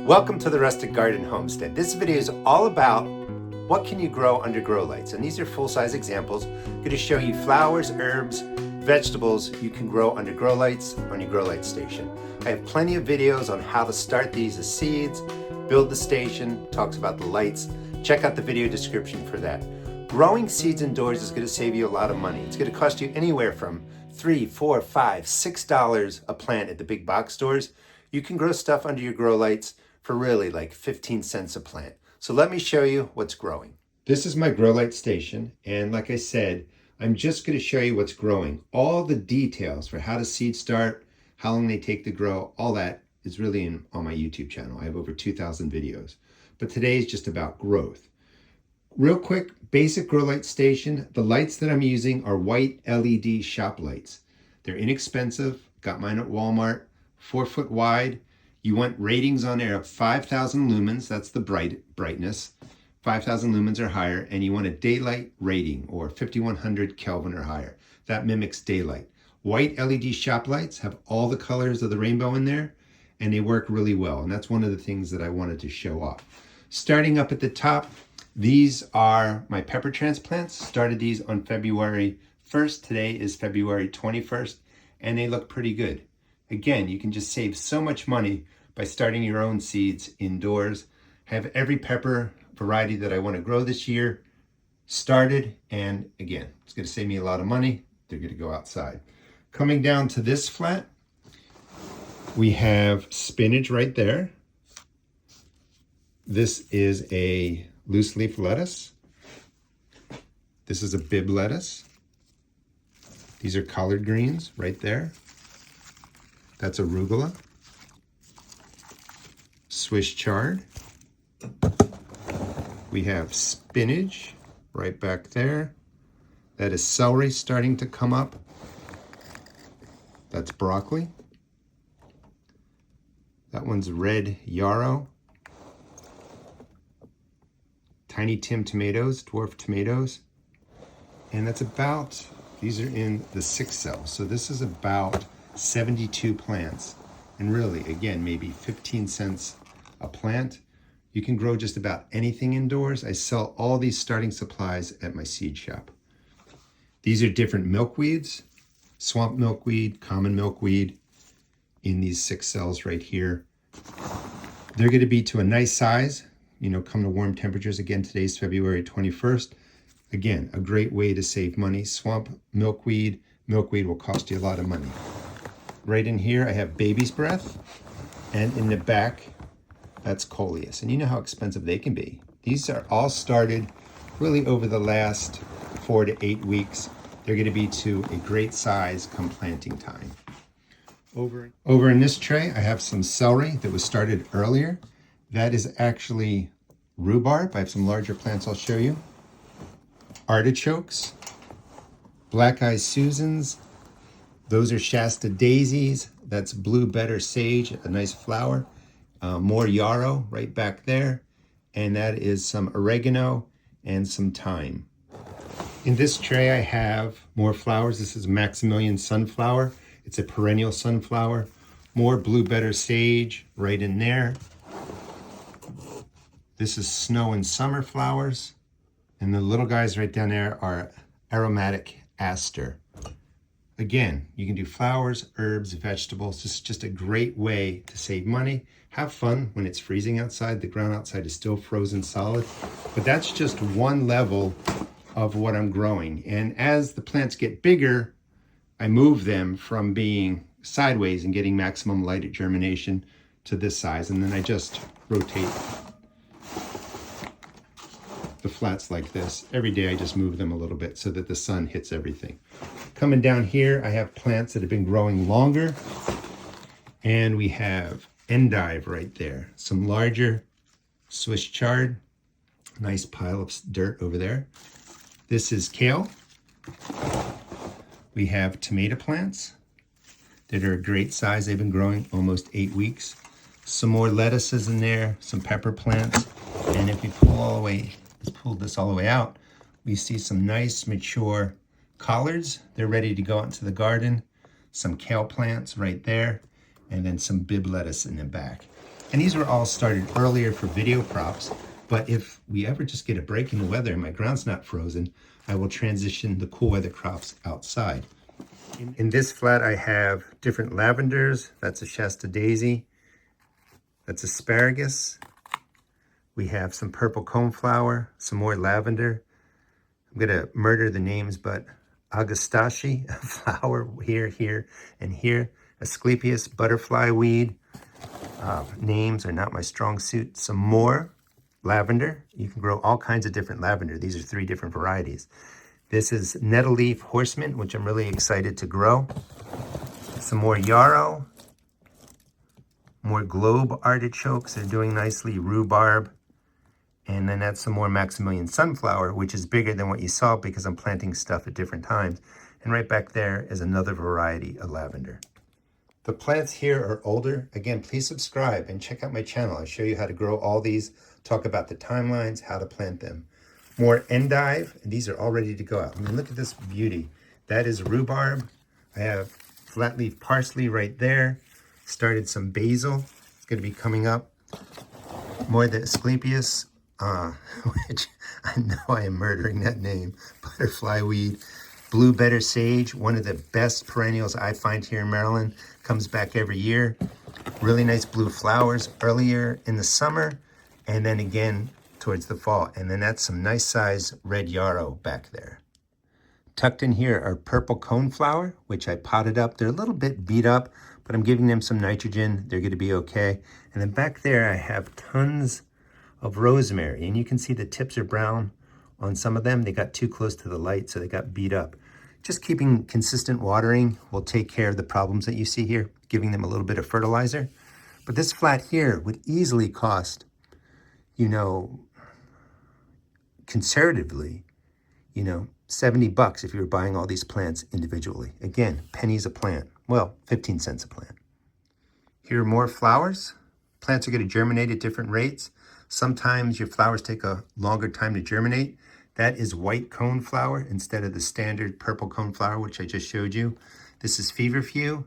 Welcome to the Rustic Garden Homestead. This video is all about what can you grow under grow lights. And these are full-size examples. I'm going to show you flowers, herbs, vegetables you can grow under grow lights on your grow light station. I have plenty of videos on how to start these as seeds, build the station, talks about the lights. Check out the video description for that. Growing seeds indoors is going to save you a lot of money. It's going to cost you anywhere from $3, $4, $5, $6 a plant at the big box stores. You can grow stuff under your grow lights for really like 15 cents a plant. So let me show you what's growing. This is my grow light station, and like I said, I'm just going to show you what's growing. All the details for how to seed start, how long they take to grow, all that is really on my YouTube channel. I have over 2,000 videos. But today is just about growth. Real quick, basic grow light station. The lights that I'm using are white LED shop lights. They're inexpensive. Got mine at Walmart, 4 foot wide. You want ratings on there of 5,000 lumens, that's the brightness, 5,000 lumens or higher, and you want a daylight rating or 5,100 Kelvin or higher. That mimics daylight. White LED shop lights have all the colors of the rainbow in there, and they work really well, and that's one of the things that I wanted to show off. Starting up at the top, these are my pepper transplants. Started these on February 1st. Today is February 21st, and they look pretty good. Again, you can just save so much money by starting your own seeds indoors. I have every pepper variety that I want to grow this year started, and again, it's going to save me a lot of money. They're going to go outside. Coming down to this flat, we have spinach right there. This is a loose leaf lettuce. This is a bib lettuce. These are collard greens right there. That's arugula, Swiss chard. We have spinach right back there. That is celery starting to come up. That's broccoli. That one's red yarrow. Tiny Tim tomatoes, dwarf tomatoes. And that's about, these are in the 6 cells. So this is about 72 plants, and really, again, maybe 15 cents a plant. You can grow just about anything indoors. I sell all these starting supplies at my seed shop. These are different milkweeds, swamp milkweed, common milkweed, in these 6 cells right here. They're going to be to a nice size, you know, come to warm temperatures. Again, today's February 21st. Again, a great way to save money. Swamp milkweed will cost you a lot of money. Right in here, I have baby's breath, and in the back, that's Coleus. And you know how expensive they can be. These are all started really over the last 4 to 8 weeks. They're going to be to a great size come planting time. Over in this tray, I have some celery that was started earlier. That is actually rhubarb. I have some larger plants I'll show you. Artichokes, black-eyed Susans. Those are Shasta daisies. That's blue better sage, a nice flower. More yarrow right back there. And that is some oregano and some thyme. In this tray I have more flowers. This is Maximilian sunflower. It's a perennial sunflower. More blue better sage right in there. This is snow and summer flowers. And the little guys right down there are Aromatic Aster. Again, you can do flowers, herbs, vegetables. It's just a great way to save money. Have fun when it's freezing outside. The ground outside is still frozen solid. But that's just one level of what I'm growing. And as the plants get bigger, I move them from being sideways and getting maximum light at germination to this size. And then I just rotate the flats like this. Every day I just move them a little bit so that the sun hits everything. Coming down here, I have plants that have been growing longer. And we have endive right there. Some larger Swiss chard. Nice pile of dirt over there. This is kale. We have tomato plants that are a great size. They've been growing almost 8 weeks. Some more lettuces in there, some pepper plants. And if we pull this all the way out, we see some nice mature collards. They're ready to go out into the garden. Some kale plants right there, and then some bib lettuce in the back. And these were all started earlier for video crops, but if we ever just get a break in the weather and my ground's not frozen, I will transition the cool weather crops outside. In this flat, I have different lavenders. That's a Shasta daisy. That's asparagus. We have some purple coneflower, some more lavender. I'm gonna murder the names, but Agastache, a flower here, and here. Asclepias, butterfly weed. Names are not my strong suit. Some more lavender. You can grow all kinds of different lavender. These are 3 different varieties. This is nettle leaf horsemint, which I'm really excited to grow. Some more yarrow. More globe artichokes. They're doing nicely. Rhubarb. And then that's some more Maximilian sunflower, which is bigger than what you saw because I'm planting stuff at different times. And right back there is another variety of lavender. The plants here are older. Again, please subscribe and check out my channel. I show you how to grow all these, talk about the timelines, how to plant them. More endive, and these are all ready to go out. I mean, look at this beauty. That is rhubarb. I have flat leaf parsley right there. Started some basil. It's going to be coming up. More the Asclepias, which I know I am murdering that name. Butterfly weed. Blue better sage, one of the best perennials I find here in Maryland. Comes back every year. Really nice blue flowers earlier in the summer, and then again towards the fall. And then that's some nice size red yarrow back there. Tucked in here are purple coneflower, which I potted up. They're a little bit beat up, but I'm giving them some nitrogen. They're gonna be okay. And then back there I have tons of rosemary, and you can see the tips are brown on some of them. They got too close to the light, so they got beat up. Just keeping consistent watering will take care of the problems that you see here, giving them a little bit of fertilizer. But this flat here would easily cost, you know, conservatively, you know, $70 if you were buying all these plants individually. Again, pennies a plant. Well, 15 cents a plant. Here are more flowers. Plants are going to germinate at different rates. Sometimes your flowers take a longer time to germinate. That is white coneflower instead of the standard purple coneflower, which I just showed you. This is Feverfew.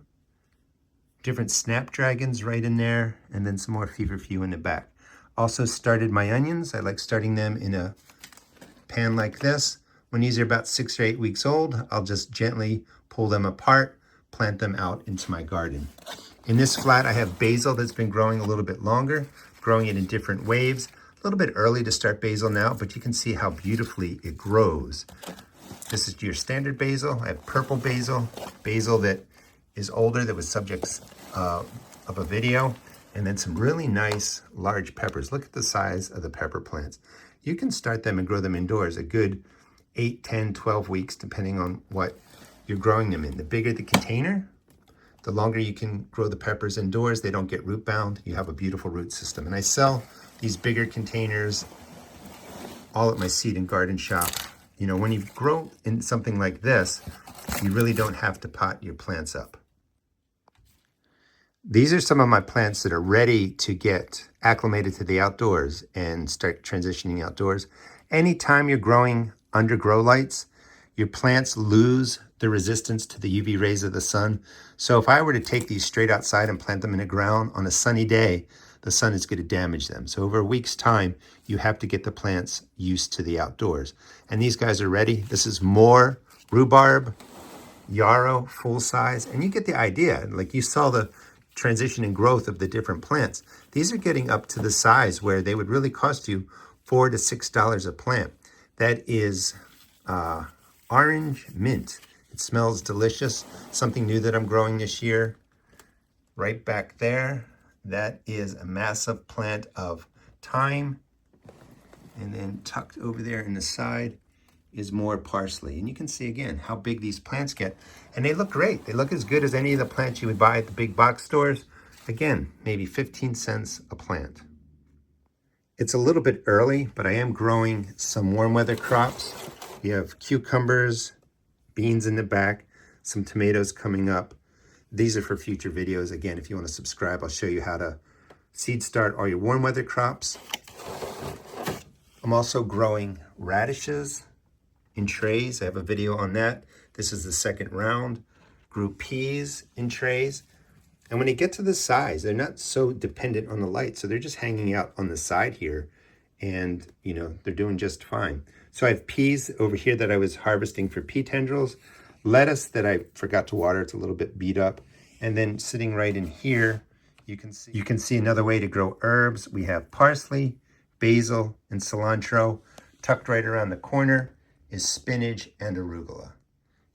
Different Snapdragons right in there, and then some more Feverfew in the back. Also started my onions. I like starting them in a pan like this. When these are about 6 or 8 weeks old, I'll just gently pull them apart, plant them out into my garden. In this flat, I have basil that's been growing a little bit longer, growing it in different waves. A little bit early to start basil now, but you can see how beautifully it grows. This is your standard basil. I have purple basil, basil that is older, that was subjects of a video, and then some really nice large peppers. Look at the size of the pepper plants. You can start them and grow them indoors a good 8, 10, 12 weeks, depending on what you're growing them in. The bigger the container, the longer you can grow the peppers indoors. They don't get root bound. You have a beautiful root system. And I sell these bigger containers all at my seed and garden shop. You know, when you grow in something like this, you really don't have to pot your plants up. These are some of my plants that are ready to get acclimated to the outdoors and start transitioning outdoors. Anytime you're growing under grow lights, your plants lose the resistance to the UV rays of the sun. So if I were to take these straight outside and plant them in the ground on a sunny day, the sun is going to damage them. So over a week's time, you have to get the plants used to the outdoors. And these guys are ready. This is more rhubarb, yarrow, full size. And you get the idea. Like you saw the transition and growth of the different plants. These are getting up to the size where they would really cost you $4 to $6 a plant. That is orange mint. It smells delicious. Something new that I'm growing this year. Right back there, that is a massive plant of thyme. And then tucked over there in the side is more parsley. And you can see again how big these plants get. And they look great. They look as good as any of the plants you would buy at the big box stores. Again, maybe 15 cents a plant. It's a little bit early, but I am growing some warm weather crops. We have cucumbers, beans in the back, some tomatoes coming up. These are for future videos. Again, if you want to subscribe, I'll show you how to seed start all your warm weather crops. I'm also growing radishes in trays. I have a video on that. This is the second round. Grew peas in trays. And when they get to the size, they're not so dependent on the light. So they're just hanging out on the side here and, you know, they're doing just fine. So I have peas over here that I was harvesting for pea tendrils, lettuce that I forgot to water, it's a little bit beat up. And then sitting right in here, you can see another way to grow herbs. We have parsley, basil, and cilantro. Tucked right around the corner is spinach and arugula.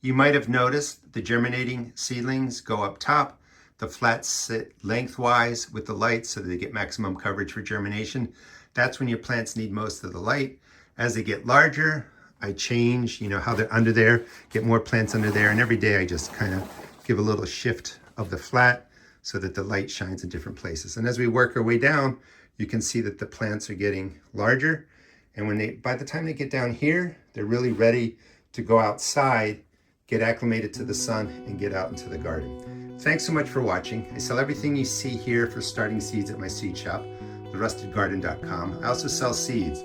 You might have noticed the germinating seedlings go up top. The flats sit lengthwise with the light so that they get maximum coverage for germination. That's when your plants need most of the light. As they get larger, I change, you know, how they're under there, get more plants under there. And every day I just kind of give a little shift of the flat so that the light shines in different places. And as we work our way down, you can see that the plants are getting larger. And by the time they get down here, they're really ready to go outside, get acclimated to the sun, and get out into the garden. Thanks so much for watching. I sell everything you see here for starting seeds at my seed shop, therustedgarden.com. I also sell seeds.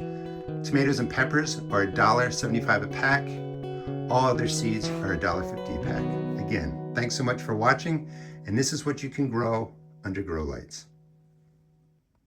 Tomatoes and peppers are $1.75 a pack. All other seeds are $1.50 a pack. Again, thanks so much for watching, and this is what you can grow under grow lights.